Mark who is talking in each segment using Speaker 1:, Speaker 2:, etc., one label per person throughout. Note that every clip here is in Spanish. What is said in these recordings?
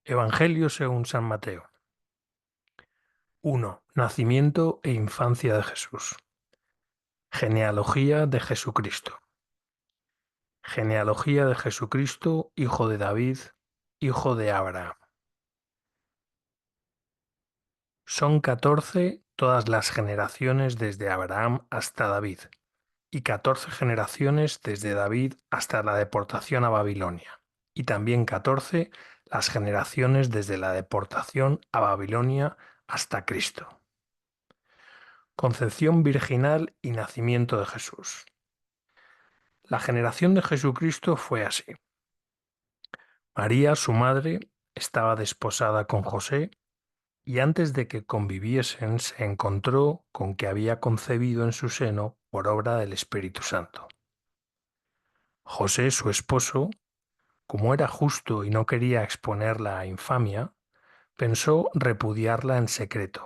Speaker 1: Evangelio según San Mateo. 1. Nacimiento e infancia de Jesús. Genealogía de Jesucristo. Genealogía de Jesucristo, hijo de David, hijo de Abraham. Son 14 todas las generaciones desde Abraham hasta David, y 14 generaciones desde David hasta la deportación a Babilonia, y también 14 las generaciones desde la deportación a Babilonia hasta Cristo. Concepción virginal y nacimiento de Jesús. La generación de Jesucristo fue así. María, su madre, estaba desposada con José y antes de que conviviesen se encontró con que había concebido en su seno por obra del Espíritu Santo. José, su esposo, como era justo y no quería exponerla a infamia, pensó repudiarla en secreto.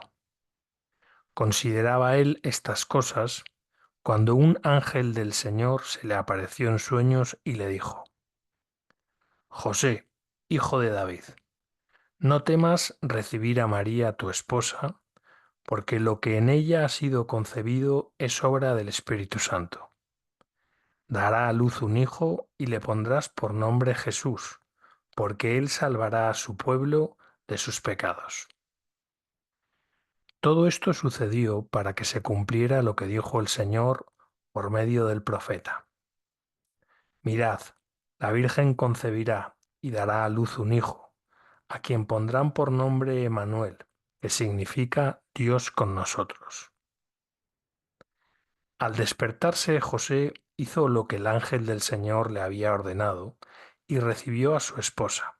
Speaker 1: Consideraba él estas cosas cuando un ángel del Señor se le apareció en sueños y le dijo: José, hijo de David, no temas recibir a María tu esposa, porque lo que en ella ha sido concebido es obra del Espíritu Santo. Dará a luz un hijo y le pondrás por nombre Jesús, porque él salvará a su pueblo de sus pecados. Todo esto sucedió para que se cumpliera lo que dijo el Señor por medio del profeta. Mirad, la Virgen concebirá y dará a luz un hijo, a quien pondrán por nombre Emmanuel, que significa Dios con nosotros. Al despertarse, José hizo lo que el ángel del Señor le había ordenado y recibió a su esposa.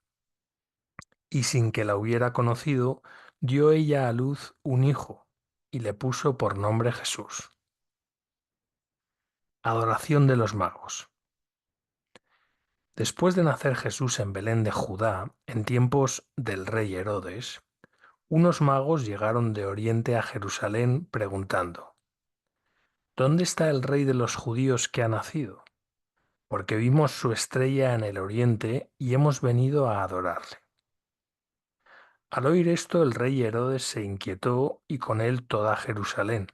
Speaker 1: Y sin que la hubiera conocido, dio ella a luz un hijo y le puso por nombre Jesús. Adoración de los magos. Después de nacer Jesús en Belén de Judá, en tiempos del rey Herodes, unos magos llegaron de Oriente a Jerusalén preguntando: ¿Dónde está el rey de los judíos que ha nacido? Porque vimos su estrella en el Oriente y hemos venido a adorarle. Al oír esto, el rey Herodes se inquietó y con él toda Jerusalén,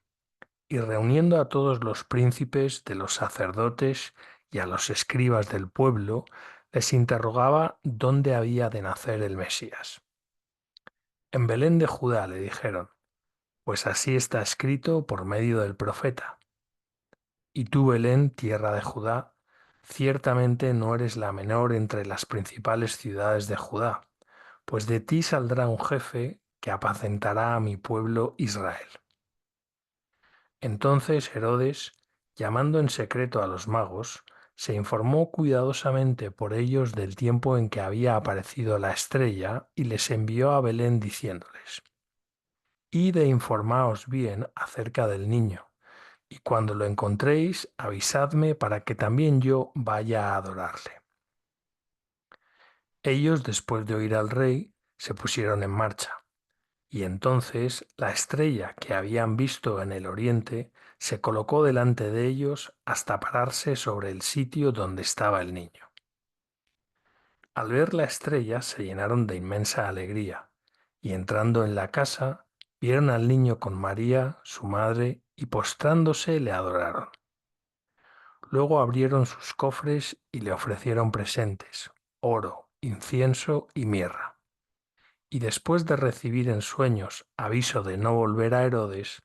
Speaker 1: y reuniendo a todos los príncipes de los sacerdotes y a los escribas del pueblo, les interrogaba dónde había de nacer el Mesías. En Belén de Judá, le dijeron, pues así está escrito por medio del profeta. Y tú, Belén, tierra de Judá, ciertamente no eres la menor entre las principales ciudades de Judá, pues de ti saldrá un jefe que apacentará a mi pueblo Israel. Entonces Herodes, llamando en secreto a los magos, se informó cuidadosamente por ellos del tiempo en que había aparecido la estrella y les envió a Belén diciéndoles: Id e informaos bien acerca del niño, y cuando lo encontréis, avisadme para que también yo vaya a adorarle. Ellos, después de oír al rey, se pusieron en marcha. Y entonces la estrella que habían visto en el oriente se colocó delante de ellos hasta pararse sobre el sitio donde estaba el niño. Al ver la estrella se llenaron de inmensa alegría, y entrando en la casa, vieron al niño con María, su madre, y postrándose le adoraron. Luego abrieron sus cofres y le ofrecieron presentes: oro, incienso y mirra. Y después de recibir en sueños aviso de no volver a Herodes,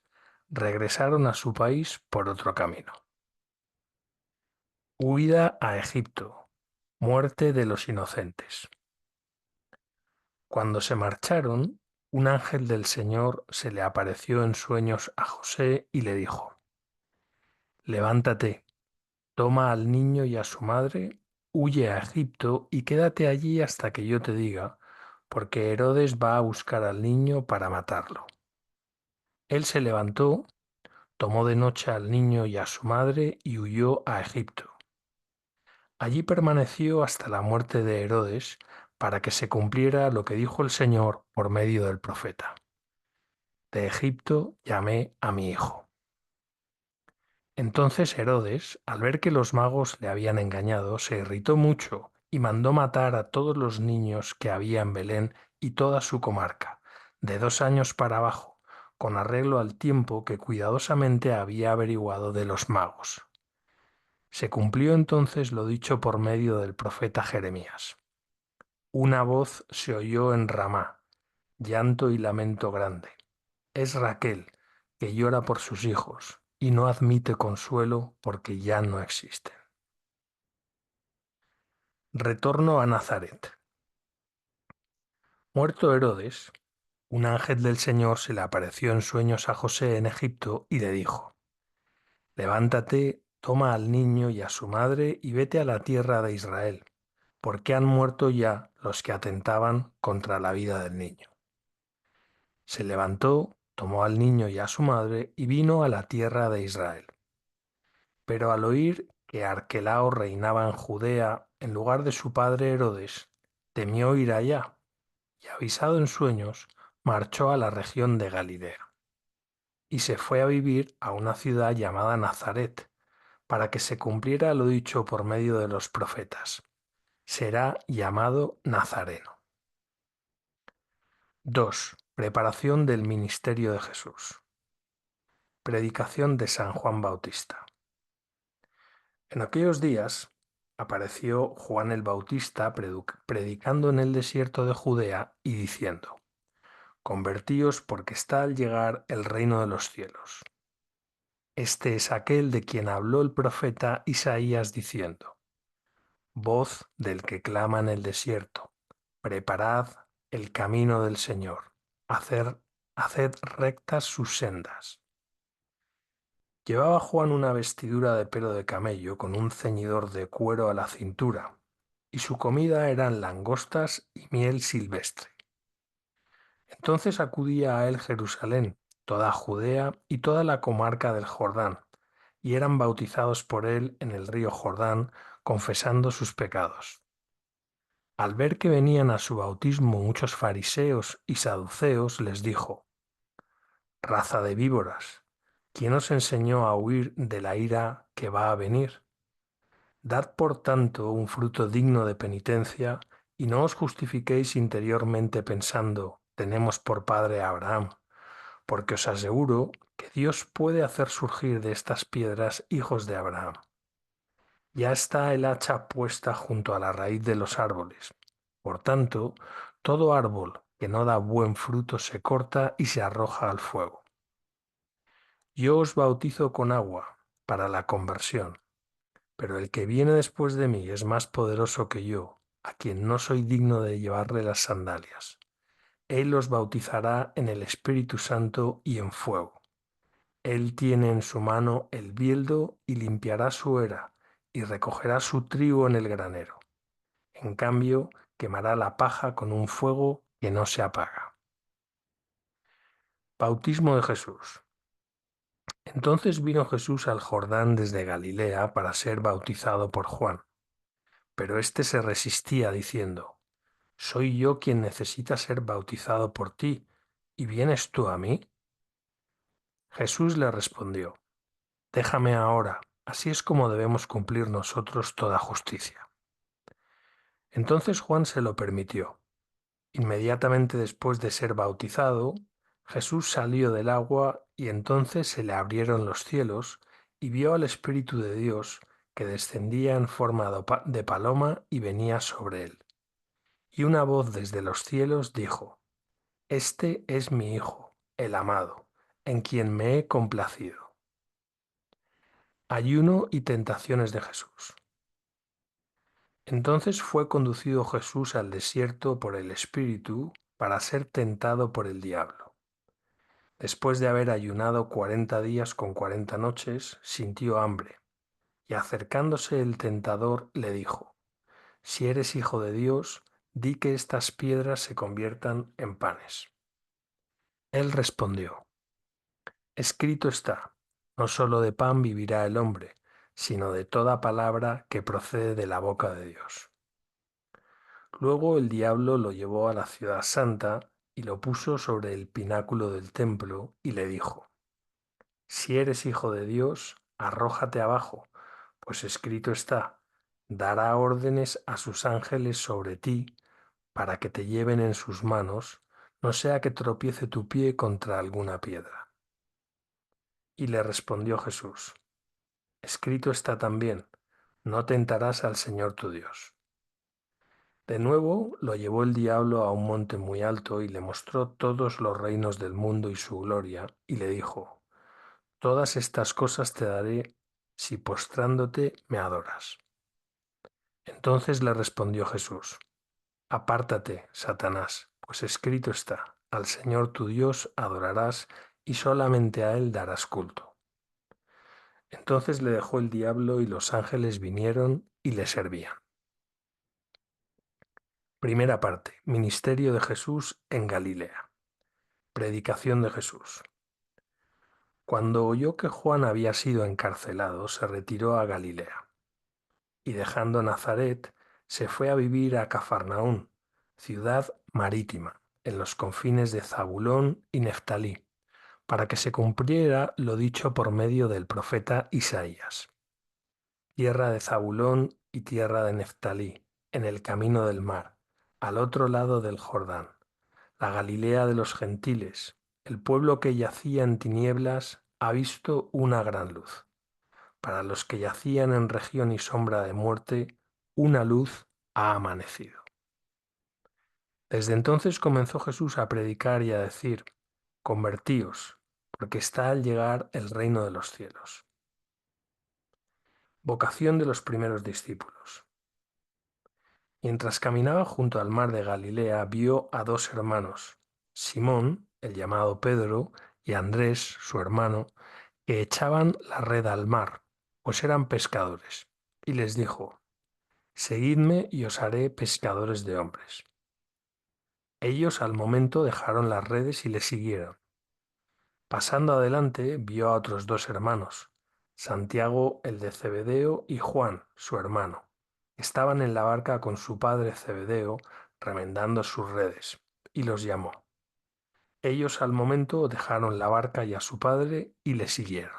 Speaker 1: regresaron a su país por otro camino. Huida a Egipto. Muerte de los inocentes. Cuando se marcharon, un ángel del Señor se le apareció en sueños a José y le dijo: Levántate, toma al niño y a su madre, huye a Egipto y quédate allí hasta que yo te diga, porque Herodes va a buscar al niño para matarlo. Él se levantó, tomó de noche al niño y a su madre y huyó a Egipto. Allí permaneció hasta la muerte de Herodes, para que se cumpliera lo que dijo el Señor por medio del profeta: De Egipto llamé a mi hijo. Entonces Herodes, al ver que los magos le habían engañado, se irritó mucho y mandó matar a todos los niños que había en Belén y toda su comarca, de 2 años para abajo, con arreglo al tiempo que cuidadosamente había averiguado de los magos. Se cumplió entonces lo dicho por medio del profeta Jeremías. Una voz se oyó en Ramá, llanto y lamento grande. Es Raquel, que llora por sus hijos y no admite consuelo porque ya no existen. Retorno a Nazaret. Muerto Herodes, un ángel del Señor se le apareció en sueños a José en Egipto y le dijo: Levántate, toma al niño y a su madre y vete a la tierra de Israel, porque han muerto ya los que atentaban contra la vida del niño. Se levantó, tomó al niño y a su madre y vino a la tierra de Israel. Pero al oír que Arquelao reinaba en Judea en lugar de su padre Herodes, temió ir allá y, avisado en sueños, marchó a la región de Galilea y se fue a vivir a una ciudad llamada Nazaret, para que se cumpliera lo dicho por medio de los profetas: será llamado Nazareno. 2. Preparación del ministerio de Jesús. Predicación de San Juan Bautista. En aquellos días apareció Juan el Bautista predicando en el desierto de Judea y diciendo: Convertíos, porque está al llegar el reino de los cielos. Este es aquel de quien habló el profeta Isaías diciendo: Voz del que clama en el desierto, preparad el camino del Señor, haced rectas sus sendas. Llevaba Juan una vestidura de pelo de camello con un ceñidor de cuero a la cintura, y su comida eran langostas y miel silvestre. Entonces acudía a él Jerusalén, toda Judea y toda la comarca del Jordán, y eran bautizados por él en el río Jordán, confesando sus pecados. Al ver que venían a su bautismo muchos fariseos y saduceos, les dijo: Raza de víboras, ¿quién os enseñó a huir de la ira que va a venir? Dad por tanto un fruto digno de penitencia, y no os justifiquéis interiormente pensando: tenemos por padre a Abraham, porque os aseguro que Dios puede hacer surgir de estas piedras hijos de Abraham. Ya está el hacha puesta junto a la raíz de los árboles. Por tanto, todo árbol que no da buen fruto se corta y se arroja al fuego. Yo os bautizo con agua para la conversión, pero el que viene después de mí es más poderoso que yo, a quien no soy digno de llevarle las sandalias. Él os bautizará en el Espíritu Santo y en fuego. Él tiene en su mano el bieldo y limpiará su era y recogerá su trigo en el granero. En cambio, quemará la paja con un fuego que no se apaga. Bautismo de Jesús. Entonces vino Jesús al Jordán desde Galilea para ser bautizado por Juan. Pero éste se resistía diciendo: ¿Soy yo quien necesita ser bautizado por ti, y vienes tú a mí? Jesús le respondió: Déjame ahora, así es como debemos cumplir nosotros toda justicia. Entonces Juan se lo permitió. Inmediatamente después de ser bautizado, Jesús salió del agua y entonces se le abrieron los cielos y vio al Espíritu de Dios que descendía en forma de paloma y venía sobre él. Y una voz desde los cielos dijo: Este es mi Hijo, el amado, en quien me he complacido. Ayuno y tentaciones de Jesús. Entonces fue conducido Jesús al desierto por el Espíritu para ser tentado por el diablo. Después de haber ayunado 40 días con 40 noches, sintió hambre, y acercándose el tentador le dijo: Si eres hijo de Dios, di que estas piedras se conviertan en panes. Él respondió: Escrito está, no solo de pan vivirá el hombre, sino de toda palabra que procede de la boca de Dios. Luego el diablo lo llevó a la ciudad santa y lo puso sobre el pináculo del templo y le dijo: Si eres hijo de Dios, arrójate abajo, pues escrito está: dará órdenes a sus ángeles sobre ti para que te lleven en sus manos, no sea que tropiece tu pie contra alguna piedra. Y le respondió Jesús: Escrito está también, no tentarás al Señor tu Dios. De nuevo lo llevó el diablo a un monte muy alto y le mostró todos los reinos del mundo y su gloria, y le dijo: Todas estas cosas te daré si postrándote me adoras. Entonces le respondió Jesús: Apártate, Satanás, pues escrito está: Al Señor tu Dios adorarás y solamente a Él darás culto. Entonces le dejó el diablo y los ángeles vinieron y le servían. Primera parte. Ministerio de Jesús en Galilea. Predicación de Jesús. Cuando oyó que Juan había sido encarcelado, se retiró a Galilea, y dejando Nazaret, se fue a vivir a Cafarnaún, ciudad marítima, en los confines de Zabulón y Neftalí, para que se cumpliera lo dicho por medio del profeta Isaías. Tierra de Zabulón y tierra de Neftalí, en el camino del mar, al otro lado del Jordán, la Galilea de los gentiles, el pueblo que yacía en tinieblas ha visto una gran luz. Para los que yacían en región y sombra de muerte, una luz ha amanecido. Desde entonces comenzó Jesús a predicar y a decir: Convertíos, porque está al llegar el reino de los cielos. Vocación de los primeros discípulos. Mientras caminaba junto al mar de Galilea, vio a dos hermanos, Simón, el llamado Pedro, y Andrés, su hermano, que echaban la red al mar, pues eran pescadores, y les dijo: Seguidme y os haré pescadores de hombres. Ellos al momento dejaron las redes y le siguieron. Pasando adelante, vio a otros dos hermanos, Santiago el de Zebedeo y Juan, su hermano. Estaban en la barca con su padre Zebedeo, remendando sus redes, y los llamó. Ellos al momento dejaron la barca y a su padre y le siguieron.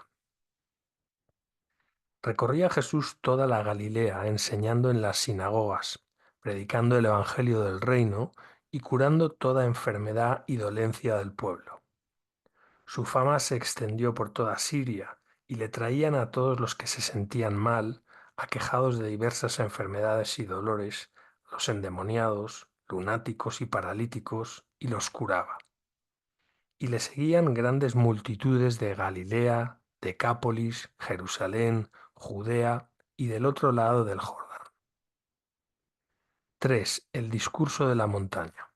Speaker 1: Recorría Jesús toda la Galilea, enseñando en las sinagogas, predicando el evangelio del reino y curando toda enfermedad y dolencia del pueblo. Su fama se extendió por toda Siria y le traían a todos los que se sentían mal, aquejados de diversas enfermedades y dolores, los endemoniados, lunáticos y paralíticos, y los curaba. Y le seguían grandes multitudes de Galilea, Decápolis, Jerusalén, Judea y del otro lado del Jordán. 3. El discurso de la montaña.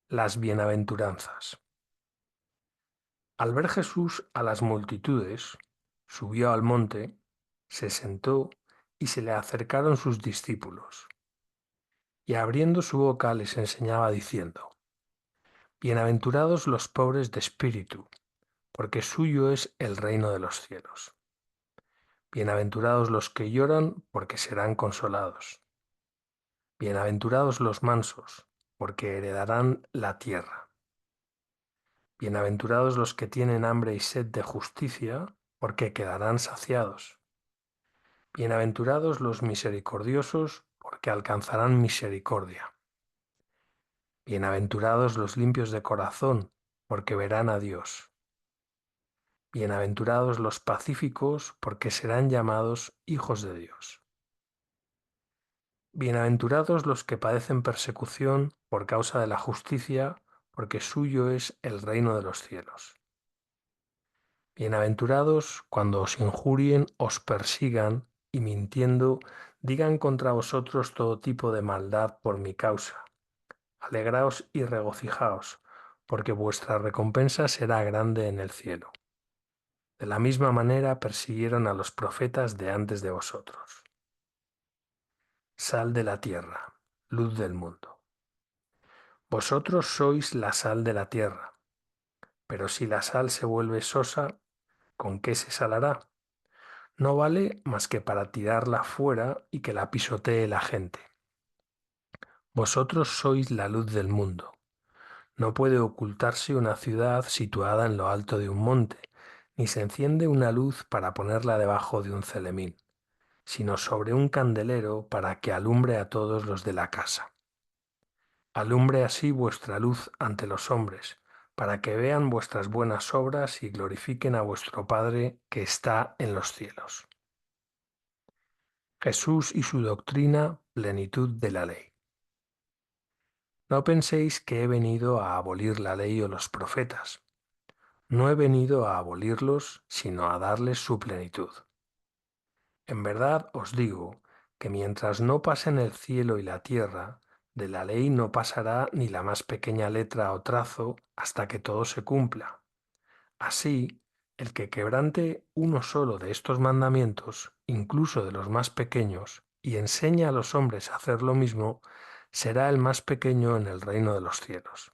Speaker 1: Las bienaventuranzas. Al ver Jesús a las multitudes, subió al monte, se sentó y se le acercaron sus discípulos. Y abriendo su boca les enseñaba diciendo: Bienaventurados los pobres de espíritu, porque suyo es el reino de los cielos. Bienaventurados los que lloran, porque serán consolados. Bienaventurados los mansos, porque heredarán la tierra. Bienaventurados los que tienen hambre y sed de justicia, porque quedarán saciados. Bienaventurados los misericordiosos, porque alcanzarán misericordia. Bienaventurados los limpios de corazón, porque verán a Dios. Bienaventurados los pacíficos, porque serán llamados hijos de Dios. Bienaventurados los que padecen persecución por causa de la justicia, porque suyo es el reino de los cielos. Bienaventurados cuando os injurien, os persigan y mintiendo digan contra vosotros todo tipo de maldad por mi causa. Alegraos y regocijaos, porque vuestra recompensa será grande en el cielo. De la misma manera persiguieron a los profetas de antes de vosotros. Sal de la tierra, luz del mundo. Vosotros sois la sal de la tierra, pero si la sal se vuelve sosa, ¿con qué se salará? No vale más que para tirarla fuera y que la pisotee la gente. Vosotros sois la luz del mundo. No puede ocultarse una ciudad situada en lo alto de un monte, ni se enciende una luz para ponerla debajo de un celemín, sino sobre un candelero para que alumbre a todos los de la casa. Alumbre así vuestra luz ante los hombres, para que vean vuestras buenas obras y glorifiquen a vuestro Padre que está en los cielos. Jesús y su doctrina, plenitud de la ley. No penséis que he venido a abolir la ley o los profetas. No he venido a abolirlos, sino a darles su plenitud. En verdad os digo que mientras no pasen el cielo y la tierra, de la ley no pasará ni la más pequeña letra o trazo hasta que todo se cumpla. Así, el que quebrante uno solo de estos mandamientos, incluso de los más pequeños, y enseña a los hombres a hacer lo mismo, será el más pequeño en el reino de los cielos.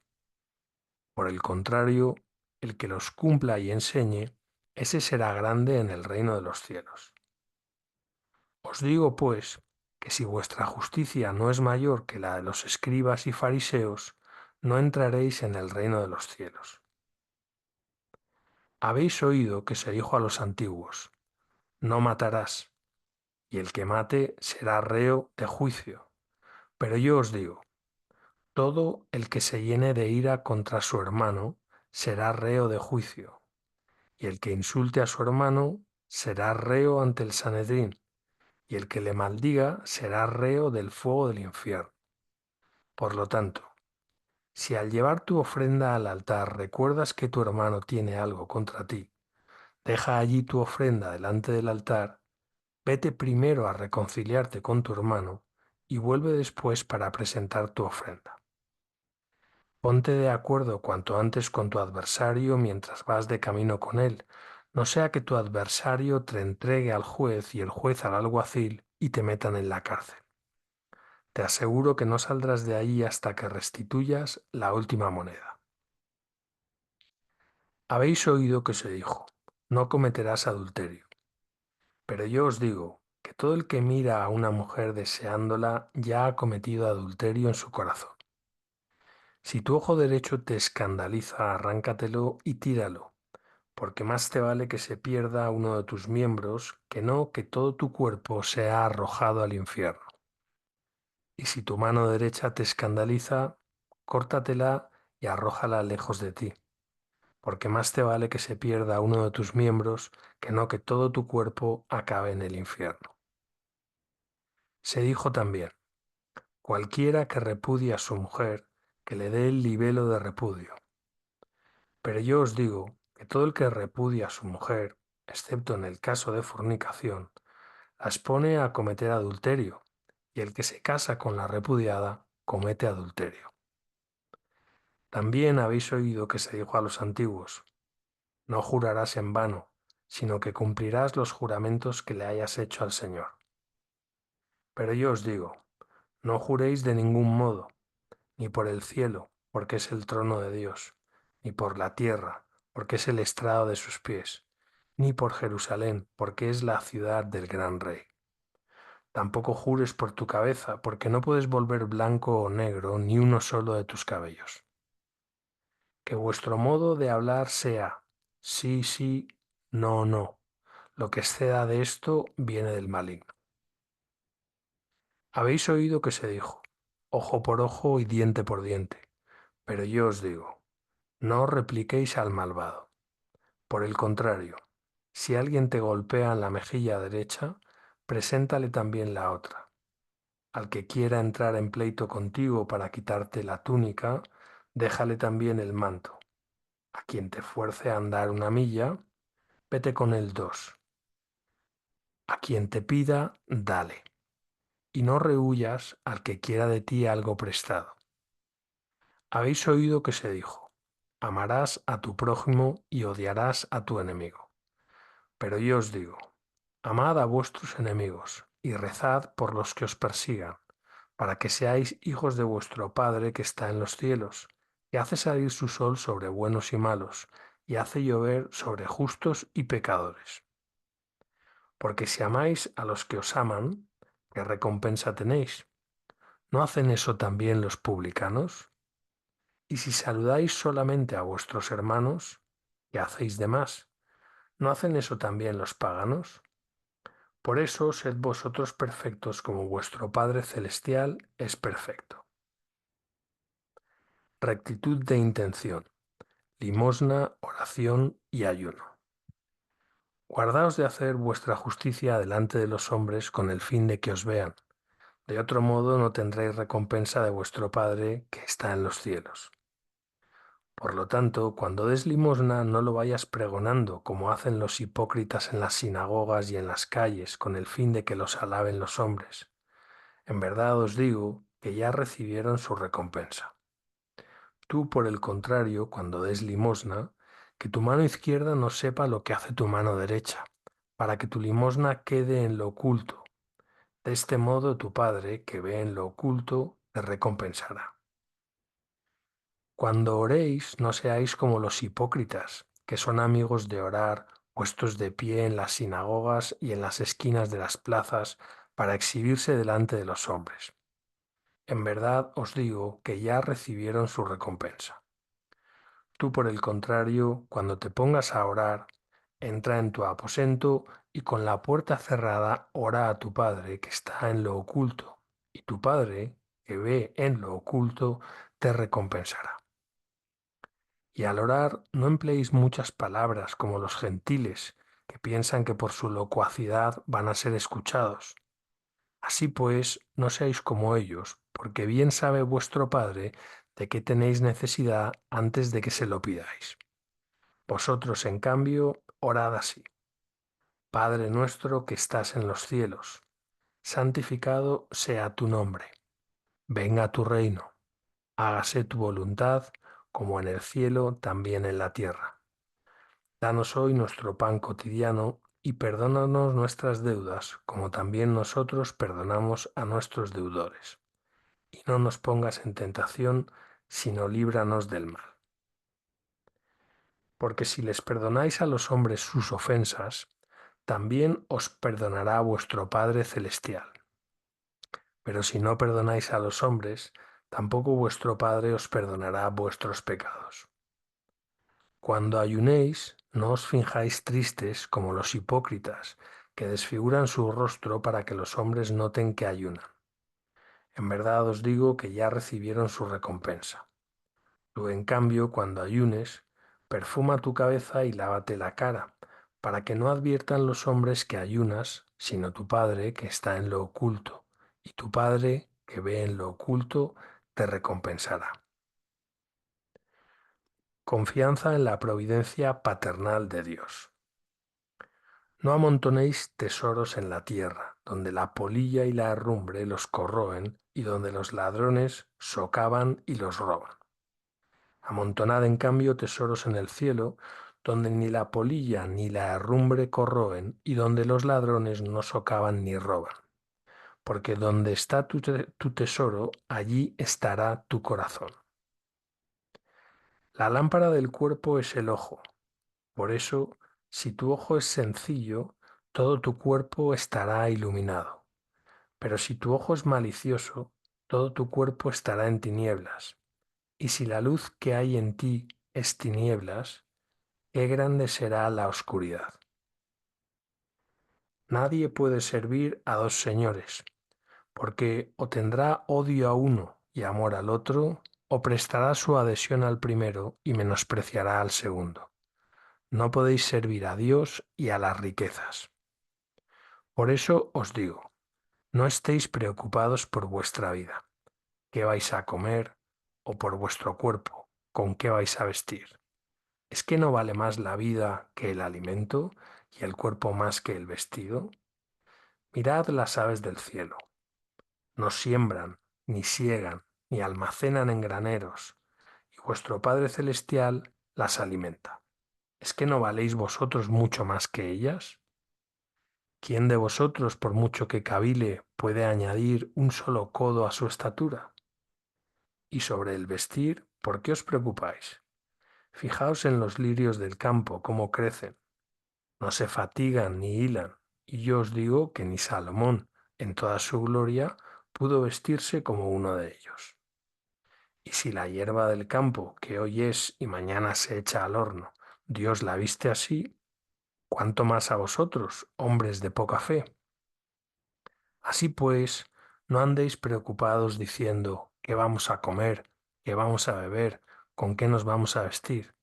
Speaker 1: Por el contrario, el que los cumpla y enseñe, ese será grande en el reino de los cielos. Os digo, pues, que si vuestra justicia no es mayor que la de los escribas y fariseos, no entraréis en el reino de los cielos. Habéis oído que se dijo a los antiguos, no matarás, y el que mate será reo de juicio. Pero yo os digo, todo el que se llene de ira contra su hermano será reo de juicio, y el que insulte a su hermano será reo ante el Sanedrín, y el que le maldiga será reo del fuego del infierno. Por lo tanto, si al llevar tu ofrenda al altar recuerdas que tu hermano tiene algo contra ti, deja allí tu ofrenda delante del altar, vete primero a reconciliarte con tu hermano y vuelve después para presentar tu ofrenda. Ponte de acuerdo cuanto antes con tu adversario mientras vas de camino con él, no sea que tu adversario te entregue al juez y el juez al alguacil y te metan en la cárcel. Te aseguro que no saldrás de ahí hasta que restituyas la última moneda. Habéis oído que se dijo, no cometerás adulterio. Pero yo os digo que todo el que mira a una mujer deseándola ya ha cometido adulterio en su corazón. Si tu ojo derecho te escandaliza, arráncatelo y tíralo, porque más te vale que se pierda uno de tus miembros que no que todo tu cuerpo sea arrojado al infierno. Y si tu mano derecha te escandaliza, córtatela y arrójala lejos de ti, porque más te vale que se pierda uno de tus miembros que no que todo tu cuerpo acabe en el infierno. Se dijo también, cualquiera que repudie a su mujer, que le dé el libelo de repudio. Pero yo os digo que todo el que repudia a su mujer, excepto en el caso de fornicación, las pone a cometer adulterio, y el que se casa con la repudiada comete adulterio. También habéis oído que se dijo a los antiguos, no jurarás en vano, sino que cumplirás los juramentos que le hayas hecho al Señor. Pero yo os digo, no juréis de ningún modo, ni por el cielo, porque es el trono de Dios, ni por la tierra, porque es el estrado de sus pies, ni por Jerusalén, porque es la ciudad del gran rey. Tampoco jures por tu cabeza, porque no puedes volver blanco o negro ni uno solo de tus cabellos. Que vuestro modo de hablar sea sí, sí, no, no. Lo que exceda de esto viene del maligno. Habéis oído que se dijo, ojo por ojo y diente por diente. Pero yo os digo, no repliquéis al malvado. Por el contrario, si alguien te golpea en la mejilla derecha, preséntale también la otra. Al que quiera entrar en pleito contigo para quitarte la túnica, déjale también el manto. A quien te fuerce a andar una milla, vete con él 2. A quien te pida, dale. Y no rehuyas al que quiera de ti algo prestado. Habéis oído que se dijo, amarás a tu prójimo y odiarás a tu enemigo. Pero yo os digo, amad a vuestros enemigos y rezad por los que os persigan, para que seáis hijos de vuestro Padre que está en los cielos, que hace salir su sol sobre buenos y malos, y hace llover sobre justos y pecadores. Porque si amáis a los que os aman, ¿qué recompensa tenéis? ¿No hacen eso también los publicanos? Y si saludáis solamente a vuestros hermanos, ¿qué hacéis de más? ¿No hacen eso también los paganos? Por eso sed vosotros perfectos como vuestro Padre Celestial es perfecto. rectitud de intención, limosna, oración y ayuno. Guardaos de hacer vuestra justicia delante de los hombres con el fin de que os vean. De otro modo no tendréis recompensa de vuestro Padre que está en los cielos. Por lo tanto, cuando des limosna, no lo vayas pregonando como hacen los hipócritas en las sinagogas y en las calles, con el fin de que los alaben los hombres. En verdad os digo que ya recibieron su recompensa. Tú, por el contrario, cuando des limosna, que tu mano izquierda no sepa lo que hace tu mano derecha, para que tu limosna quede en lo oculto. De este modo tu Padre, que ve en lo oculto, te recompensará. Cuando oréis, no seáis como los hipócritas, que son amigos de orar, puestos de pie en las sinagogas y en las esquinas de las plazas, para exhibirse delante de los hombres. En verdad os digo que ya recibieron su recompensa. Tú, por el contrario, cuando te pongas a orar, entra en tu aposento y con la puerta cerrada ora a tu Padre que está en lo oculto, y tu Padre, que ve en lo oculto, te recompensará. Y al orar no empleéis muchas palabras como los gentiles, que piensan que por su locuacidad van a ser escuchados. Así pues, no seáis como ellos, porque bien sabe vuestro Padre de qué tenéis necesidad antes de que se lo pidáis. Vosotros, en cambio, orad así. Padre nuestro que estás en los cielos, santificado sea tu nombre. Venga tu reino. Hágase tu voluntad, como en el cielo, también en la tierra. Danos hoy nuestro pan cotidiano y perdónanos nuestras deudas, como también nosotros perdonamos a nuestros deudores. Y no nos pongas en tentación, sino líbranos del mal. Porque si les perdonáis a los hombres sus ofensas, también os perdonará vuestro Padre Celestial. Pero si no perdonáis a los hombres, tampoco vuestro Padre os perdonará vuestros pecados. Cuando ayunéis, no os finjáis tristes como los hipócritas, que desfiguran su rostro para que los hombres noten que ayunan. En verdad os digo que ya recibieron su recompensa. Tú, en cambio, cuando ayunes, perfuma tu cabeza y lávate la cara, para que no adviertan los hombres que ayunas, sino tu Padre que está en lo oculto, y tu Padre que ve en lo oculto te recompensará. Confianza en la providencia paternal de Dios. No amontonéis tesoros en la tierra, donde la polilla y la herrumbre los corroen y donde los ladrones socavan y los roban. Amontonad en cambio tesoros en el cielo, donde ni la polilla ni la herrumbre corroen y donde los ladrones no socavan ni roban. Porque donde está tu tesoro, allí estará tu corazón. La lámpara del cuerpo es el ojo. Por eso, si tu ojo es sencillo, todo tu cuerpo estará iluminado. Pero si tu ojo es malicioso, todo tu cuerpo estará en tinieblas. Y si la luz que hay en ti es tinieblas, qué grande será la oscuridad. Nadie puede servir a dos señores, porque o tendrá odio a uno y amor al otro, o prestará su adhesión al primero y menospreciará al segundo. No podéis servir a Dios y a las riquezas. Por eso os digo, no estéis preocupados por vuestra vida, qué vais a comer, o por vuestro cuerpo, con qué vais a vestir. ¿Es que no vale más la vida que el alimento y el cuerpo más que el vestido? Mirad las aves del cielo. No siembran, ni siegan, ni almacenan en graneros, y vuestro Padre Celestial las alimenta. ¿Es que no valéis vosotros mucho más que ellas? ¿Quién de vosotros, por mucho que cavile, puede añadir un solo codo a su estatura? Y sobre el vestir, ¿por qué os preocupáis? Fijaos en los lirios del campo, cómo crecen. No se fatigan ni hilan, y yo os digo que ni Salomón, en toda su gloria, pudo vestirse como uno de ellos. Y si la hierba del campo, que hoy es y mañana se echa al horno, Dios la viste así, ¿cuánto más a vosotros, hombres de poca fe? Así pues, no andéis preocupados diciendo, ¿qué vamos a comer? qué vamos a beber, con qué nos vamos a vestir.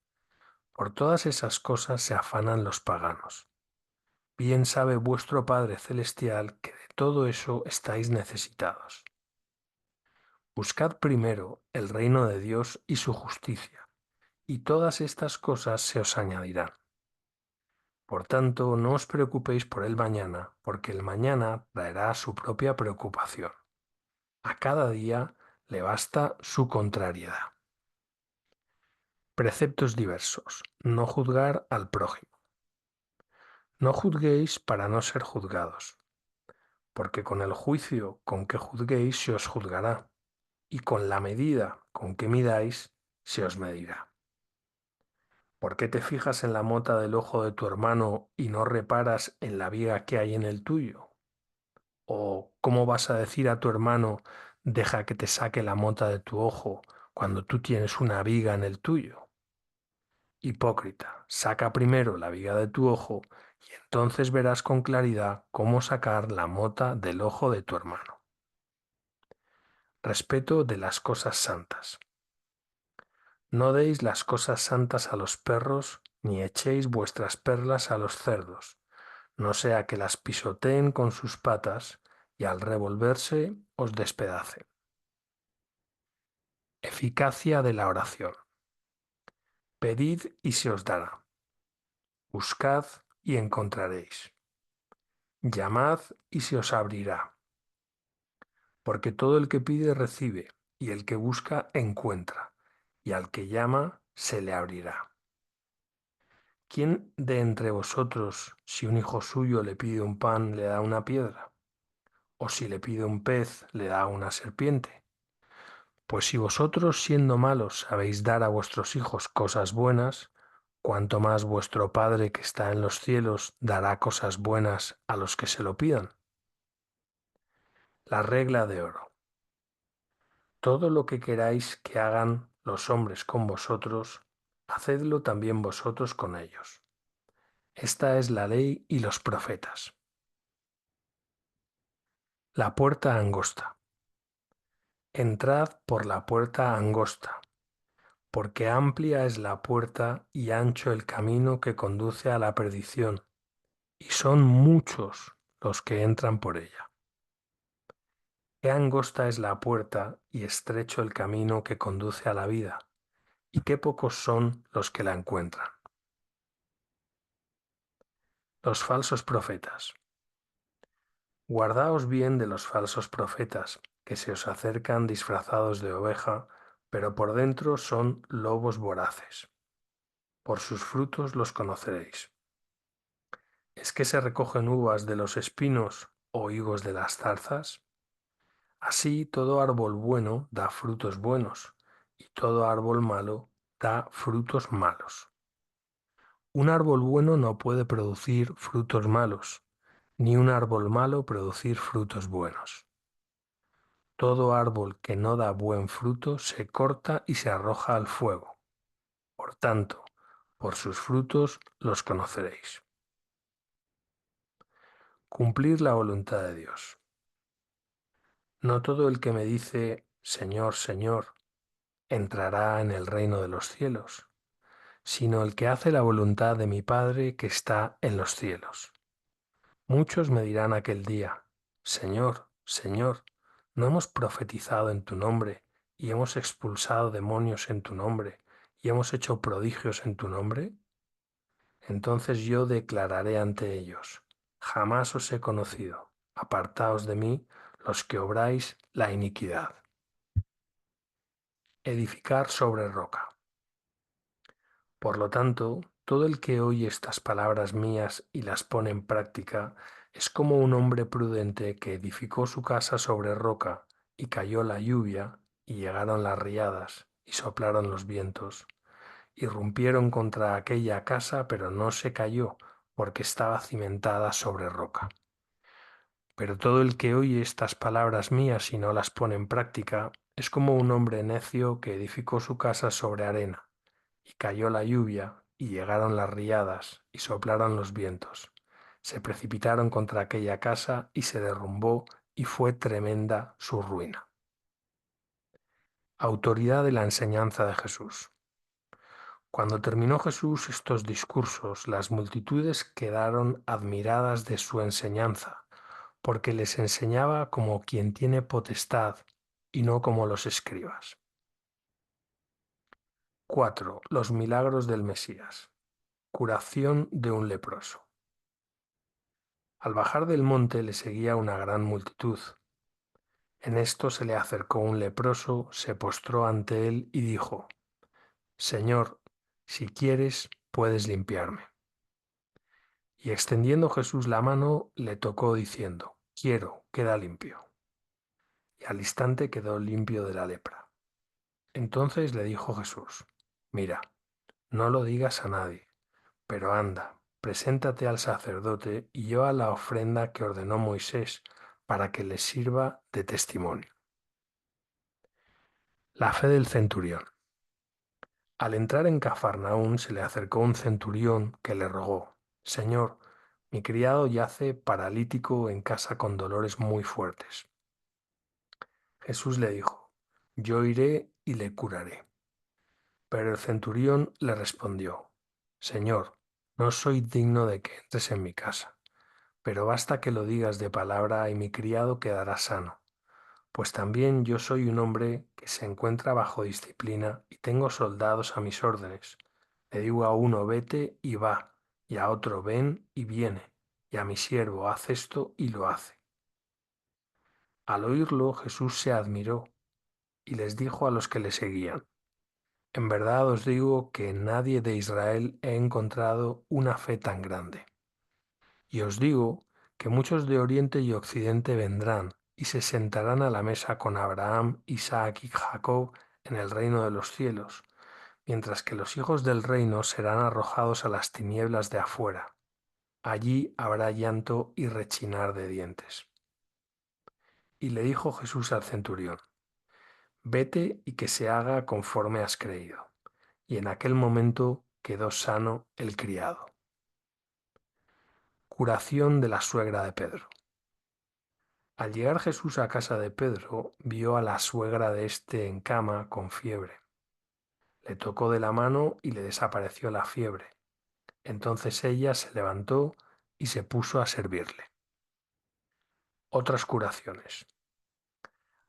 Speaker 1: Por todas esas cosas se afanan los paganos. Bien sabe vuestro Padre Celestial que de todo eso estáis necesitados. Buscad primero el reino de Dios y su justicia, y todas estas cosas se os añadirán. Por tanto, no os preocupéis por el mañana, porque el mañana traerá su propia preocupación. A cada día le basta su contrariedad. Preceptos diversos. No juzgar al prójimo. No juzguéis para no ser juzgados, porque con el juicio con que juzguéis se os juzgará, y con la medida con que midáis se os medirá. ¿Por qué te fijas en la mota del ojo de tu hermano y no reparas en la viga que hay en el tuyo? ¿O cómo vas a decir a tu hermano, deja que te saque la mota de tu ojo cuando tú tienes una viga en el tuyo? Hipócrita, saca primero la viga de tu ojo y entonces verás con claridad cómo sacar la mota del ojo de tu hermano. Respeto de las cosas santas. No deis las cosas santas a los perros, ni echéis vuestras perlas a los cerdos, no sea que las pisoteen con sus patas y al revolverse os despedacen. Eficacia de la oración. Pedid y se os dará. Buscad y encontraréis. Llamad y se os abrirá. Porque todo el que pide recibe, y el que busca encuentra, y al que llama se le abrirá. ¿Quién de entre vosotros, si un hijo suyo le pide un pan, le da una piedra? ¿O si le pide un pez, le da una serpiente? Pues si vosotros, siendo malos, sabéis dar a vuestros hijos cosas buenas, cuanto más vuestro Padre que está en los cielos dará cosas buenas a los que se lo pidan. La regla de oro. Todo lo que queráis que hagan los hombres con vosotros, hacedlo también vosotros con ellos. Esta es la ley y los profetas. La puerta angosta. Entrad por la puerta angosta, porque amplia es la puerta y ancho el camino que conduce a la perdición, y son muchos los que entran por ella. Qué angosta es la puerta y estrecho el camino que conduce a la vida, y qué pocos son los que la encuentran. Los falsos profetas. Guardaos bien de los falsos profetas, que se os acercan disfrazados de oveja, pero por dentro son lobos voraces. Por sus frutos los conoceréis. ¿Es que se recogen uvas de los espinos o higos de las zarzas? Así todo árbol bueno da frutos buenos, y todo árbol malo da frutos malos. Un árbol bueno no puede producir frutos malos, ni un árbol malo producir frutos buenos. Todo árbol que no da buen fruto se corta y se arroja al fuego. Por tanto, por sus frutos los conoceréis. Cumplir la voluntad de Dios. No todo el que me dice, Señor, Señor, entrará en el reino de los cielos, sino el que hace la voluntad de mi Padre que está en los cielos. Muchos me dirán aquel día, Señor, Señor, ¿no hemos profetizado en tu nombre, y hemos expulsado demonios en tu nombre, y hemos hecho prodigios en tu nombre? Entonces yo declararé ante ellos, jamás os he conocido, apartaos de mí los que obráis la iniquidad. Edificar sobre roca. Por lo tanto, todo el que oye estas palabras mías y las pone en práctica es como un hombre prudente que edificó su casa sobre roca, y cayó la lluvia, y llegaron las riadas, y soplaron los vientos, y rompieron contra aquella casa, pero no se cayó, porque estaba cimentada sobre roca. Pero todo el que oye estas palabras mías y no las pone en práctica es como un hombre necio que edificó su casa sobre arena, y cayó la lluvia, y llegaron las riadas, y soplaron los vientos. Se precipitaron contra aquella casa, y se derrumbó, y fue tremenda su ruina. Autoridad de la enseñanza de Jesús. Cuando terminó Jesús estos discursos, las multitudes quedaron admiradas de su enseñanza, porque les enseñaba como quien tiene potestad y no como los escribas. 4. Los milagros del Mesías. Curación de un leproso. Al bajar del monte le seguía una gran multitud. En esto se le acercó un leproso, se postró ante él y dijo: Señor, si quieres, puedes limpiarme. Y extendiendo Jesús la mano, le tocó diciendo: Quiero, queda limpio. Y al instante quedó limpio de la lepra. Entonces le dijo Jesús: Mira, no lo digas a nadie, pero anda, preséntate al sacerdote y lleva la ofrenda que ordenó Moisés para que les sirva de testimonio. La fe del centurión. Al entrar en Cafarnaún se le acercó un centurión que le rogó: Señor, mi criado yace paralítico en casa con dolores muy fuertes. Jesús le dijo: Yo iré y le curaré. Pero el centurión le respondió: Señor, no soy digno de que entres en mi casa, pero basta que lo digas de palabra y mi criado quedará sano. Pues también yo soy un hombre que se encuentra bajo disciplina y tengo soldados a mis órdenes. Le digo a uno: vete y va, y a otro: ven y viene, y a mi siervo: haz esto y lo hace. Al oírlo, Jesús se admiró y les dijo a los que le seguían: En verdad os digo que en nadie de Israel he encontrado una fe tan grande. Y os digo que muchos de Oriente y Occidente vendrán y se sentarán a la mesa con Abraham, Isaac y Jacob en el reino de los cielos, mientras que los hijos del reino serán arrojados a las tinieblas de afuera. Allí habrá llanto y rechinar de dientes. Y le dijo Jesús al centurión: Vete y que se haga conforme has creído. Y en aquel momento quedó sano el criado. Curación de la suegra de Pedro. Al llegar Jesús a casa de Pedro, vio a la suegra de éste en cama con fiebre. Le tocó de la mano y le desapareció la fiebre. Entonces ella se levantó y se puso a servirle. Otras curaciones.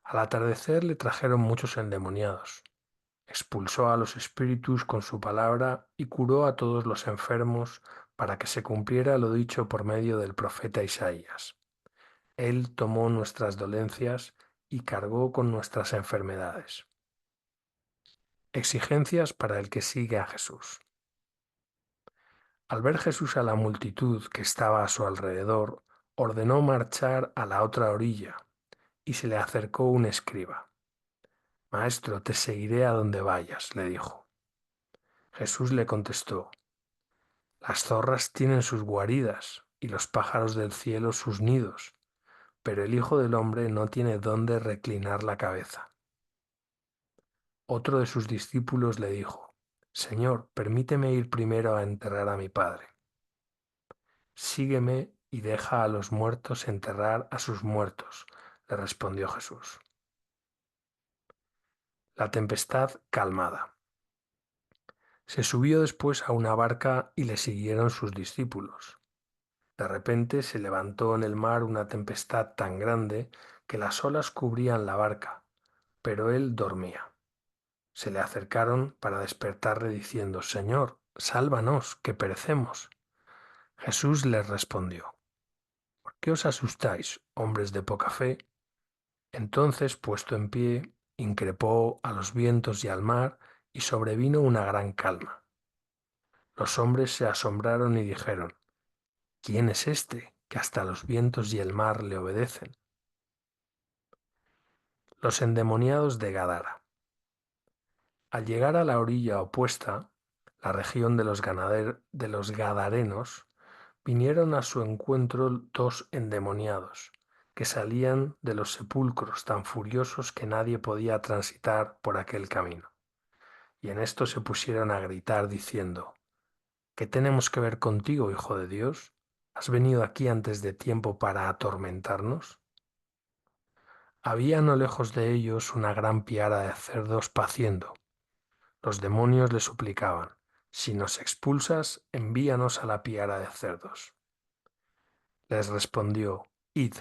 Speaker 1: Al atardecer le trajeron muchos endemoniados. Expulsó a los espíritus con su palabra y curó a todos los enfermos para que se cumpliera lo dicho por medio del profeta Isaías. Él tomó nuestras dolencias y cargó con nuestras enfermedades. Exigencias para el que sigue a Jesús. Al ver Jesús a la multitud que estaba a su alrededor, ordenó marchar a la otra orilla, y se le acercó un escriba. Maestro, te seguiré a donde vayas, le dijo. Jesús le contestó: Las zorras tienen sus guaridas y los pájaros del cielo sus nidos, pero el Hijo del Hombre no tiene dónde reclinar la cabeza. Otro de sus discípulos le dijo: Señor, permíteme ir primero a enterrar a mi padre. Sígueme y deja a los muertos enterrar a sus muertos, le respondió Jesús. La tempestad calmada. Se subió después a una barca y le siguieron sus discípulos. De repente se levantó en el mar una tempestad tan grande que las olas cubrían la barca, pero él dormía. Se le acercaron para despertarle diciendo: Señor, sálvanos, que perecemos. Jesús les respondió: ¿Por qué os asustáis, hombres de poca fe? Entonces, puesto en pie, increpó a los vientos y al mar, y sobrevino una gran calma. Los hombres se asombraron y dijeron: ¿Quién es este, que hasta los vientos y el mar le obedecen? Los endemoniados de Gadara. Al llegar a la orilla opuesta, la región de los Gadarenos, vinieron a su encuentro dos endemoniados, que salían de los sepulcros tan furiosos que nadie podía transitar por aquel camino. Y en esto se pusieron a gritar diciendo: ¿Qué tenemos que ver contigo, Hijo de Dios? ¿Has venido aquí antes de tiempo para atormentarnos? Había no lejos de ellos una gran piara de cerdos paciendo. Los demonios le suplicaban, si nos expulsas, envíanos a la piara de cerdos. Les respondió, id.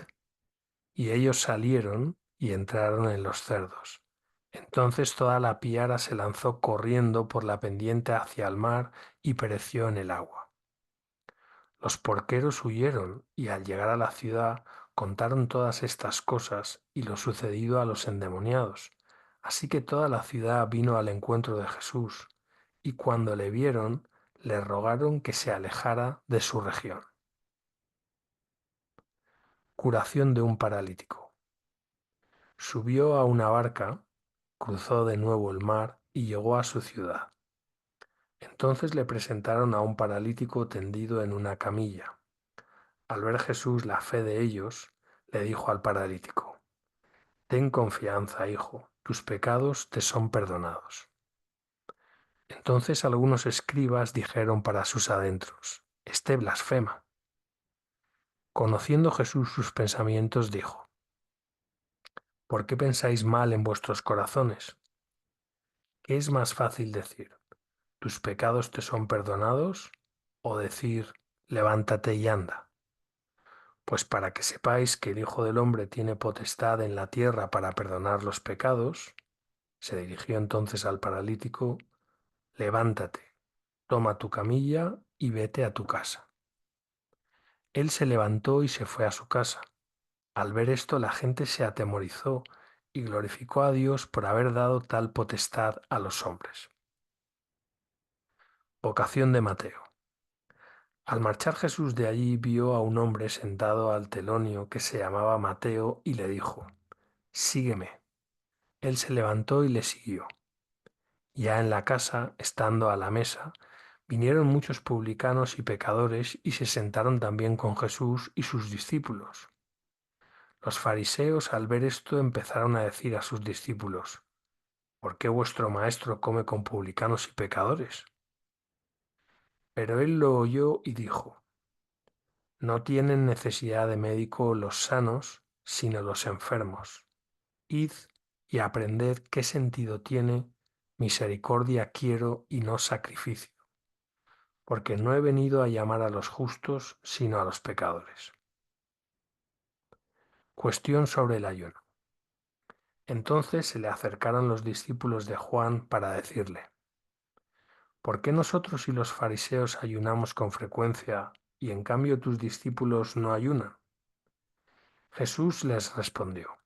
Speaker 1: Y ellos salieron y entraron en los cerdos. Entonces toda la piara se lanzó corriendo por la pendiente hacia el mar y pereció en el agua. Los porqueros huyeron y al llegar a la ciudad contaron todas estas cosas y lo sucedido a los endemoniados. Así que toda la ciudad vino al encuentro de Jesús, y cuando le vieron, le rogaron que se alejara de su región. Curación de un paralítico. Subió a una barca, cruzó de nuevo el mar y llegó a su ciudad. Entonces le presentaron a un paralítico tendido en una camilla. Al ver Jesús la fe de ellos, le dijo al paralítico, ten confianza, hijo, tus pecados te son perdonados. Entonces algunos escribas dijeron para sus adentros, este blasfema. Conociendo Jesús sus pensamientos, dijo, ¿por qué pensáis mal en vuestros corazones? ¿Qué es más fácil decir, tus pecados te son perdonados, o decir, levántate y anda? Pues para que sepáis que el Hijo del Hombre tiene potestad en la tierra para perdonar los pecados, se dirigió entonces al paralítico, levántate, toma tu camilla y vete a tu casa. Él se levantó y se fue a su casa. Al ver esto la gente se atemorizó y glorificó a Dios por haber dado tal potestad a los hombres. Vocación de Mateo. Al marchar Jesús de allí vio a un hombre sentado al telonio que se llamaba Mateo y le dijo, sígueme. Él se levantó y le siguió. Ya en la casa, estando a la mesa, vinieron muchos publicanos y pecadores y se sentaron también con Jesús y sus discípulos. Los fariseos al ver esto empezaron a decir a sus discípulos, ¿por qué vuestro maestro come con publicanos y pecadores? Pero él lo oyó y dijo, no tienen necesidad de médico los sanos, sino los enfermos. Id y aprended qué sentido tiene misericordia quiero y no sacrificio, porque no he venido a llamar a los justos, sino a los pecadores. Cuestión sobre el ayuno. Entonces se le acercaron los discípulos de Juan para decirle, ¿por qué nosotros y los fariseos ayunamos con frecuencia y en cambio tus discípulos no ayunan? Jesús les respondió,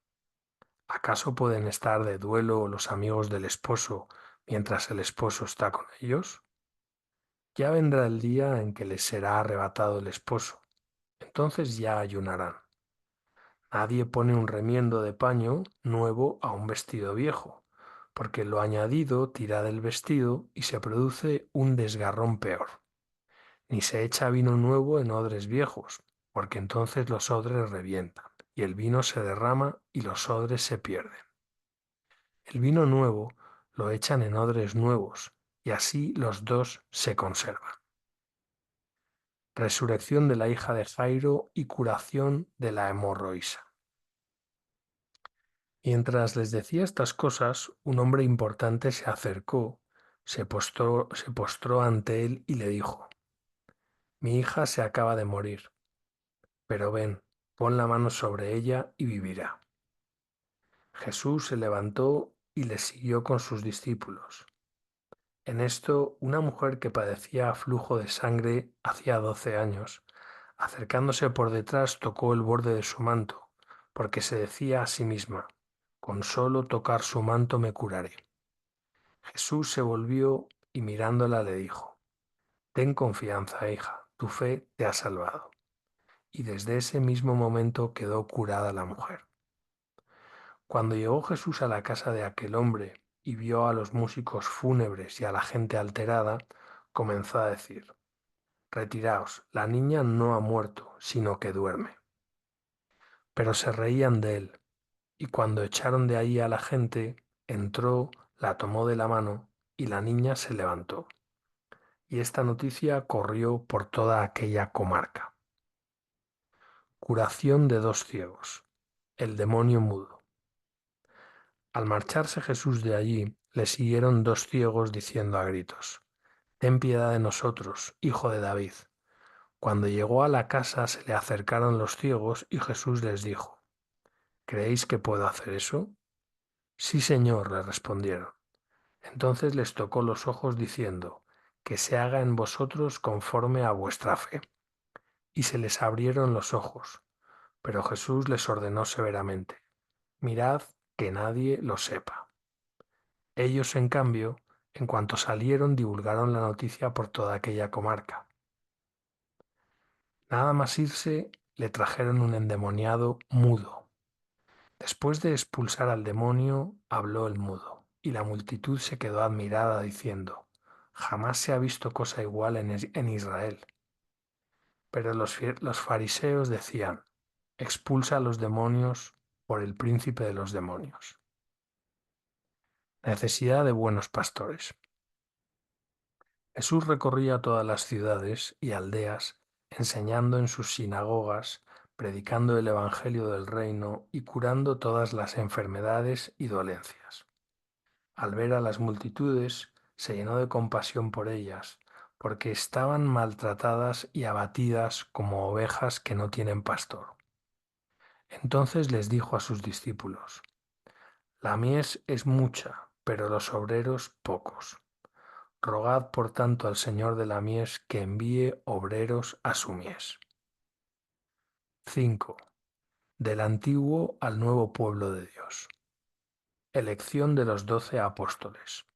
Speaker 1: ¿acaso pueden estar de duelo los amigos del esposo mientras el esposo está con ellos? Ya vendrá el día en que les será arrebatado el esposo, entonces ya ayunarán. Nadie pone un remiendo de paño nuevo a un vestido viejo, porque lo añadido tira del vestido y se produce un desgarrón peor. Ni se echa vino nuevo en odres viejos, porque entonces los odres revientan, y el vino se derrama y los odres se pierden. El vino nuevo lo echan en odres nuevos, y así los dos se conservan. Resurrección de la hija de Jairo y curación de la hemorroísa. Mientras les decía estas cosas, un hombre importante se acercó, se postró ante él y le dijo, mi hija se acaba de morir, pero ven, pon la mano sobre ella y vivirá. Jesús se levantó y le siguió con sus discípulos. En esto, una mujer que padecía flujo de sangre hacía 12 años, acercándose por detrás, tocó el borde de su manto, porque se decía a sí misma, con solo tocar su manto me curaré. Jesús se volvió y mirándola le dijo, ten confianza, hija, tu fe te ha salvado. Y desde ese mismo momento quedó curada la mujer. Cuando llegó Jesús a la casa de aquel hombre y vio a los músicos fúnebres y a la gente alterada, comenzó a decir, retiraos, la niña no ha muerto, sino que duerme. Pero se reían de él, y cuando echaron de ahí a la gente, entró, la tomó de la mano, y la niña se levantó. Y esta noticia corrió por toda aquella comarca. Curación de dos ciegos. El demonio mudo. Al marcharse Jesús de allí, le siguieron dos ciegos diciendo a gritos: «Ten piedad de nosotros, hijo de David». Cuando llegó a la casa se le acercaron los ciegos y Jesús les dijo: «¿Creéis que puedo hacer eso?». «Sí, Señor», le respondieron. Entonces les tocó los ojos diciendo: «Que se haga en vosotros conforme a vuestra fe». Y se les abrieron los ojos. Pero Jesús les ordenó severamente: «Mirad que nadie lo sepa». Ellos, en cambio, en cuanto salieron, divulgaron la noticia por toda aquella comarca. Nada más irse, le trajeron un endemoniado mudo. Después de expulsar al demonio, habló el mudo, y la multitud se quedó admirada, diciendo: «Jamás se ha visto cosa igual en Israel». Pero los fariseos decían: «Expulsa a los demonios por el príncipe de los demonios». Necesidad de buenos pastores. Jesús recorría todas las ciudades y aldeas, enseñando en sus sinagogas, predicando el evangelio del reino y curando todas las enfermedades y dolencias. Al ver a las multitudes, se llenó de compasión por ellas, porque estaban maltratadas y abatidas como ovejas que no tienen pastor. Entonces les dijo a sus discípulos: «La mies es mucha, pero los obreros pocos. Rogad por tanto al Señor de la mies que envíe obreros a su mies». 5. Del antiguo al nuevo pueblo de Dios. Elección de los 12 apóstoles.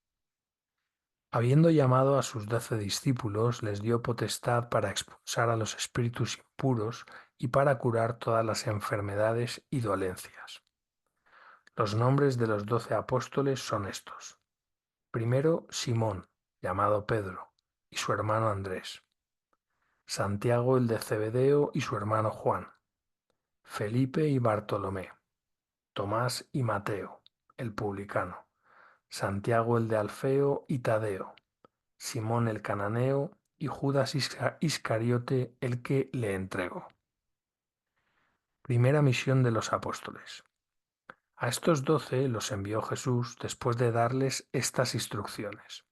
Speaker 1: Habiendo llamado a sus 12 discípulos, les dio potestad para expulsar a los espíritus impuros y para curar todas las enfermedades y dolencias. Los nombres de los 12 apóstoles son estos. Primero, Simón, llamado Pedro, y su hermano Andrés. Santiago el de Zebedeo y su hermano Juan. Felipe y Bartolomé. Tomás y Mateo, el publicano. Santiago el de Alfeo y Tadeo. Simón el cananeo y Judas Iscariote, el que le entregó. Primera misión de los apóstoles. A estos 12 los envió Jesús después de darles estas instrucciones: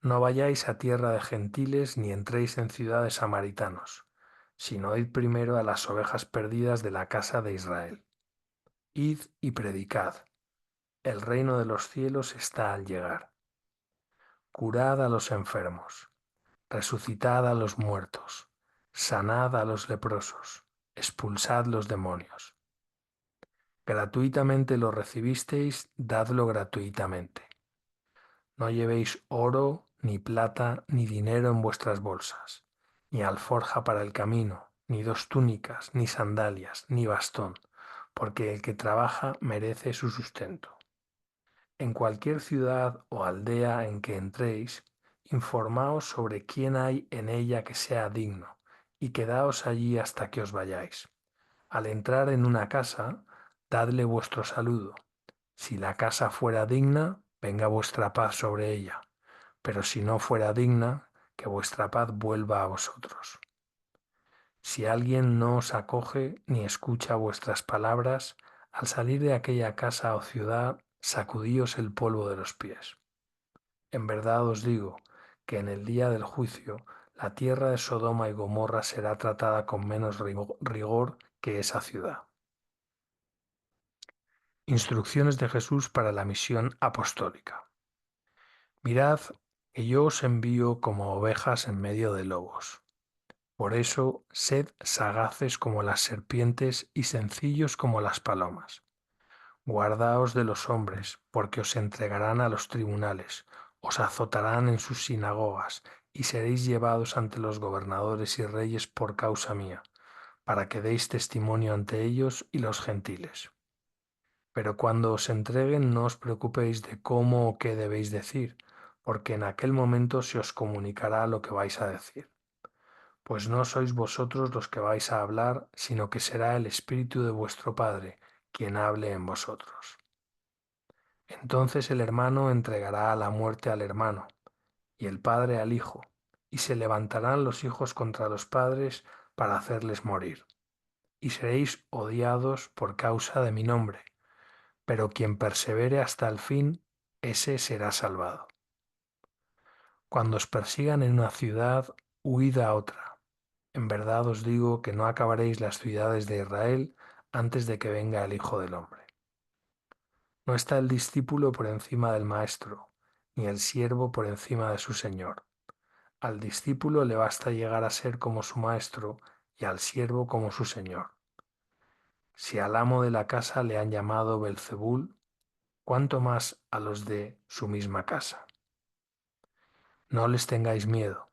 Speaker 1: «No vayáis a tierra de gentiles ni entréis en ciudades samaritanos, sino id primero a las ovejas perdidas de la casa de Israel. Id y predicad: el reino de los cielos está al llegar. Curad a los enfermos, resucitad a los muertos, sanad a los leprosos, expulsad los demonios. Gratuitamente lo recibisteis, dadlo gratuitamente. No llevéis oro, ni plata, ni dinero en vuestras bolsas, ni alforja para el camino, ni dos túnicas, ni sandalias, ni bastón, porque el que trabaja merece su sustento. En cualquier ciudad o aldea en que entréis, informaos sobre quién hay en ella que sea digno, y quedaos allí hasta que os vayáis. Al entrar en una casa, dadle vuestro saludo. Si la casa fuera digna, venga vuestra paz sobre ella, pero si no fuera digna, que vuestra paz vuelva a vosotros. Si alguien no os acoge ni escucha vuestras palabras, al salir de aquella casa o ciudad, sacudíos el polvo de los pies. En verdad os digo que en el día del juicio la tierra de Sodoma y Gomorra será tratada con menos rigor que esa ciudad. Instrucciones de Jesús para la misión apostólica. Mirad que yo os envío como ovejas en medio de lobos. Por eso, sed sagaces como las serpientes y sencillos como las palomas. Guardaos de los hombres, porque os entregarán a los tribunales, os azotarán en sus sinagogas, y seréis llevados ante los gobernadores y reyes por causa mía, para que deis testimonio ante ellos y los gentiles. Pero cuando os entreguen, no os preocupéis de cómo o qué debéis decir, porque en aquel momento se os comunicará lo que vais a decir. Pues no sois vosotros los que vais a hablar, sino que será el Espíritu de vuestro Padre quien hable en vosotros. Entonces el hermano entregará a la muerte al hermano, y el padre al hijo, y se levantarán los hijos contra los padres para hacerles morir. Y seréis odiados por causa de mi nombre, pero quien persevere hasta el fin, ese será salvado. Cuando os persigan en una ciudad, huid a otra. En verdad os digo que no acabaréis las ciudades de Israel antes de que venga el Hijo del Hombre. No está el discípulo por encima del maestro, ni el siervo por encima de su señor. Al discípulo le basta llegar a ser como su maestro y al siervo como su señor. Si al amo de la casa le han llamado Belzebul, ¿cuánto más a los de su misma casa? No les tengáis miedo,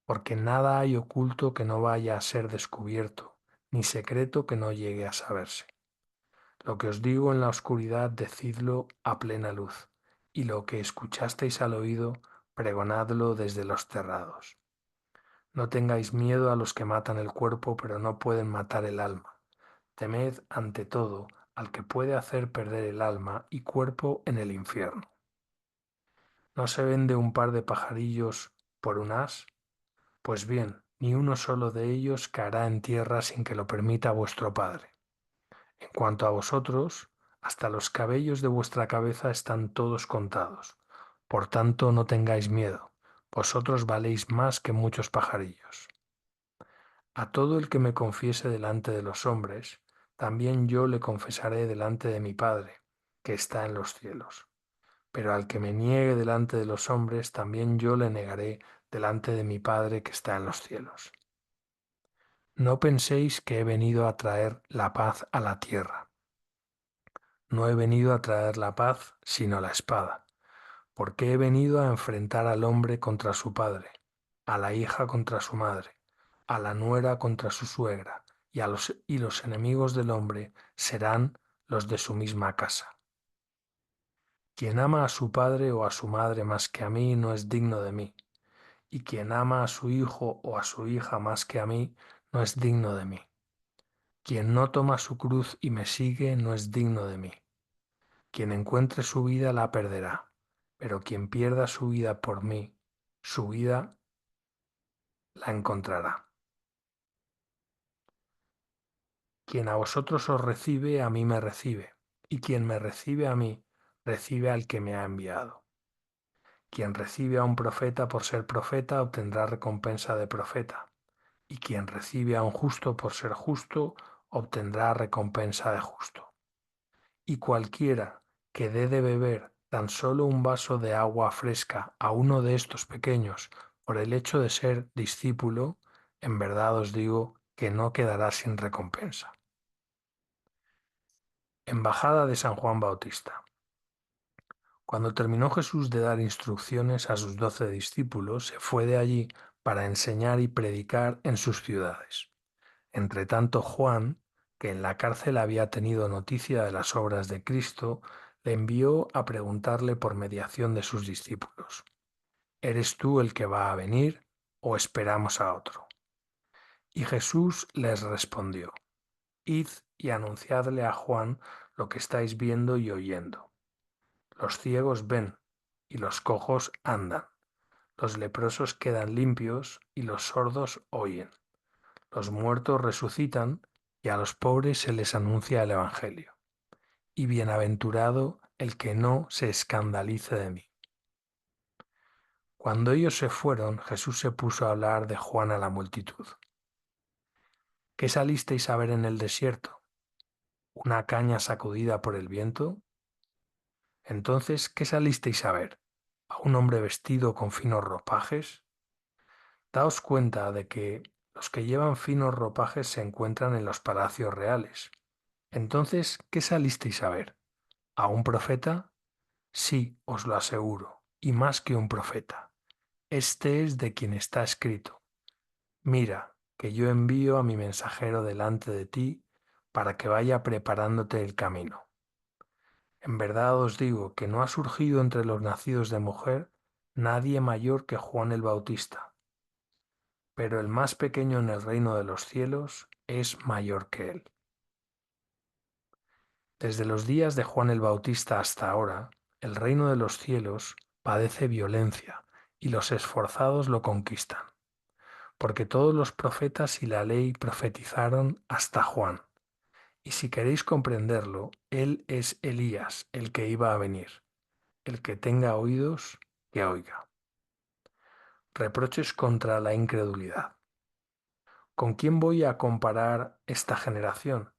Speaker 1: porque nada hay oculto que no vaya a ser descubierto, ni secreto que no llegue a saberse. Lo que os digo en la oscuridad, decidlo a plena luz, y lo que escuchasteis al oído, pregonadlo desde los terrados. No tengáis miedo a los que matan el cuerpo, pero no pueden matar el alma. Temed, ante todo, al que puede hacer perder el alma y cuerpo en el infierno. ¿No se vende un par de pajarillos por un as? Pues bien, ni uno solo de ellos caerá en tierra sin que lo permita vuestro Padre. En cuanto a vosotros, hasta los cabellos de vuestra cabeza están todos contados. Por tanto, no tengáis miedo, vosotros valéis más que muchos pajarillos. A todo el que me confiese delante de los hombres, también yo le confesaré delante de mi Padre, que está en los cielos. Pero al que me niegue delante de los hombres, también yo le negaré delante de mi Padre que está en los cielos. No penséis que he venido a traer la paz a la tierra. No he venido a traer la paz, sino la espada, porque he venido a enfrentar al hombre contra su padre, a la hija contra su madre, a la nuera contra su suegra, y los enemigos del hombre serán los de su misma casa. Quien ama a su padre o a su madre más que a mí no es digno de mí, y quien ama a su hijo o a su hija más que a mí no es digno de mí. Quien no toma su cruz y me sigue no es digno de mí. Quien encuentre su vida la perderá, pero quien pierda su vida por mí, su vida la encontrará. Quien a vosotros os recibe, a mí me recibe, y quien me recibe a mí, recibe al que me ha enviado. Quien recibe a un profeta por ser profeta obtendrá recompensa de profeta, y quien recibe a un justo por ser justo obtendrá recompensa de justo. Y cualquiera que dé de beber tan solo un vaso de agua fresca a uno de estos pequeños por el hecho de ser discípulo, en verdad os digo que no quedará sin recompensa. Embajada de San Juan Bautista. Cuando terminó Jesús de dar instrucciones a sus 12 discípulos, se fue de allí para enseñar y predicar en sus ciudades. Entretanto, Juan, que en la cárcel había tenido noticia de las obras de Cristo, le envió a preguntarle por mediación de sus discípulos: ¿Eres tú el que va a venir o esperamos a otro? Y Jesús les respondió: Id y anunciadle a Juan lo que estáis viendo y oyendo. Los ciegos ven y los cojos andan, los leprosos quedan limpios y los sordos oyen. Los muertos resucitan y a los pobres se les anuncia el Evangelio. Y bienaventurado el que no se escandalice de mí. Cuando ellos se fueron, Jesús se puso a hablar de Juan a la multitud. ¿Qué salisteis a ver en el desierto? ¿Una caña sacudida por el viento? Entonces, ¿qué salisteis a ver? ¿A un hombre vestido con finos ropajes? Daos cuenta de que los que llevan finos ropajes se encuentran en los palacios reales. Entonces, ¿qué salisteis a ver? ¿A un profeta? Sí, os lo aseguro, y más que un profeta. Este es de quien está escrito: Mira, que yo envío a mi mensajero delante de ti para que vaya preparándote el camino. En verdad os digo que no ha surgido entre los nacidos de mujer nadie mayor que Juan el Bautista, pero el más pequeño en el reino de los cielos es mayor que él. Desde los días de Juan el Bautista hasta ahora, el reino de los cielos padece violencia y los esforzados lo conquistan, porque todos los profetas y la ley profetizaron hasta Juan. Y si queréis comprenderlo, él es Elías, el que iba a venir. El que tenga oídos, que oiga. Reproches contra la incredulidad. ¿Con quién voy a comparar esta generación?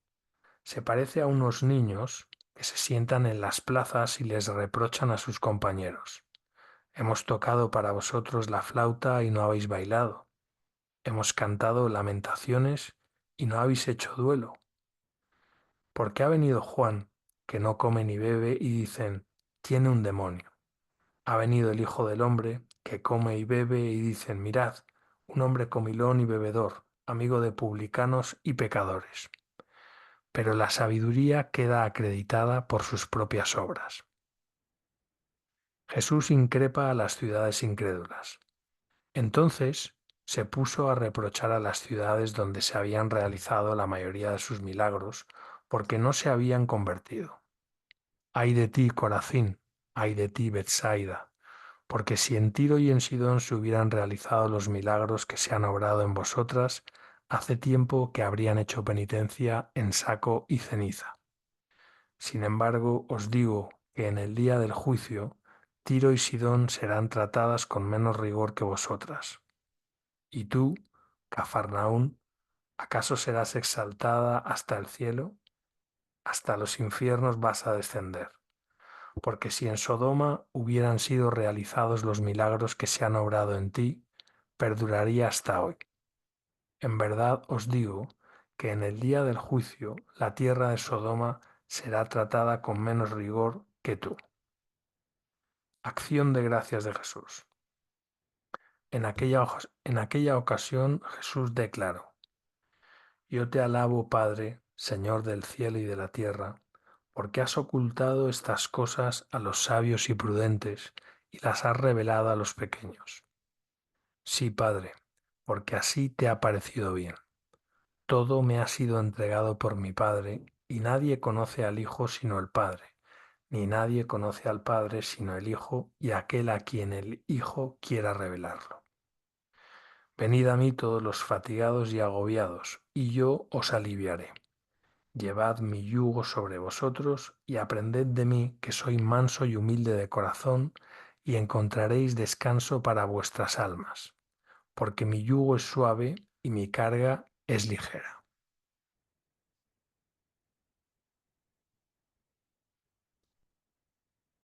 Speaker 1: Se parece a unos niños que se sientan en las plazas y les reprochan a sus compañeros. Hemos tocado para vosotros la flauta y no habéis bailado. Hemos cantado lamentaciones y no habéis hecho duelo. Porque ha venido Juan, que no come ni bebe, y dicen, tiene un demonio. Ha venido el Hijo del Hombre, que come y bebe, y dicen, mirad, un hombre comilón y bebedor, amigo de publicanos y pecadores. Pero la sabiduría queda acreditada por sus propias obras. Jesús increpa a las ciudades incrédulas. Entonces se puso a reprochar a las ciudades donde se habían realizado la mayoría de sus milagros, porque no se habían convertido. Ay de ti, Corazín, ay de ti, Betsaida, porque si en Tiro y en Sidón se hubieran realizado los milagros que se han obrado en vosotras, hace tiempo que habrían hecho penitencia en saco y ceniza. Sin embargo, os digo que en el día del juicio, Tiro y Sidón serán tratadas con menos rigor que vosotras. Y tú, Cafarnaún, ¿acaso serás exaltada hasta el cielo? Hasta los infiernos vas a descender. Porque si en Sodoma hubieran sido realizados los milagros que se han obrado en ti, perduraría hasta hoy. En verdad os digo que en el día del juicio la tierra de Sodoma será tratada con menos rigor que tú. Acción de gracias de Jesús. En aquella ocasión Jesús declaró, Yo te alabo, Padre, Señor del cielo y de la tierra, porque has ocultado estas cosas a los sabios y prudentes y las has revelado a los pequeños. Sí, Padre, porque así te ha parecido bien. Todo me ha sido entregado por mi Padre, y nadie conoce al Hijo sino el Padre, ni nadie conoce al Padre sino el Hijo y aquel a quien el Hijo quiera revelarlo. Venid a mí todos los fatigados y agobiados, y yo os aliviaré. Llevad mi yugo sobre vosotros y aprended de mí, que soy manso y humilde de corazón, y encontraréis descanso para vuestras almas, porque mi yugo es suave y mi carga es ligera.